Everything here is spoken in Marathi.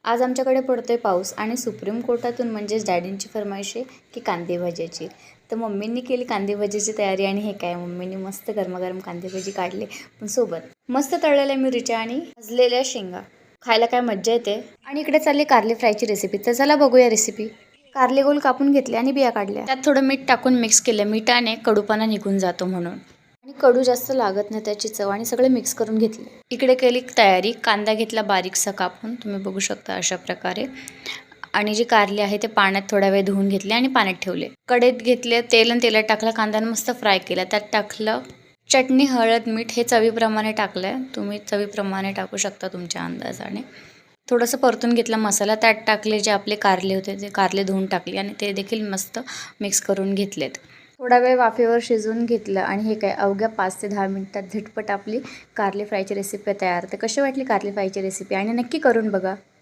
आज आमच्याकडे पडतोय पाऊस आणि सुप्रीम कोर्टातून म्हणजेच डॅडींची फरमाईश आहे की कांदे भाजीची. तर मम्मींनी केली कांदे भाजीची तयारी आणि हे काय मम्मींनी मस्त गरमागरम कांदे भाजी काढले, पण सोबत मस्त तळलेल्या मिरच्या आणि भाजलेल्या शेंगा. खायला काय मज्जा येते. आणि इकडे चालली कारली फ्रायची रेसिपी. तर चला बघूया रेसिपी. कारले गोल कापून घेतले आणि बिया काढल्या. त्यात थोडं मीठ टाकून मिक्स केलं. मिठाने कडूपणा निघून जातो म्हणून. आणि कडू जास्त लागत नाही त्याची चव. आणि सगळे मिक्स करून घेतले. इकडे केली तयारी. कांदा घेतला बारीकसा कापून, तुम्ही बघू शकता अशा प्रकारे. आणि जे कारले आहे ते पाण्यात थोडा वेळ धुवून घेतले आणि पाण्यात ठेवले. कढईत घेतले तेल आणि तेलात टाकलं कांदा मस्त फ्राय केला. त्यात टाकलं चटणी, हळद, मीठ हे चवीप्रमाणे टाकलंय. तुम्ही चवीप्रमाणे टाकू शकता तुमच्या अंदाजाने. थोडंसं परतून घेतला मसाला. त्यात टाकले जे आपले कारले होते ते कारले धुवून टाकले आणि ते देखील मस्त मिक्स करून घेतलेत. थोडा वेळ वाफेवर शिजवून घेतलं आणि हे काय अवघ्या 5 ते 10 मिनिटात झटपट आपली कारली फ्रायची रेसिपी तयार. तर कशी वाटली कारली फ्रायची रेसिपी आणि नक्की करून बघा.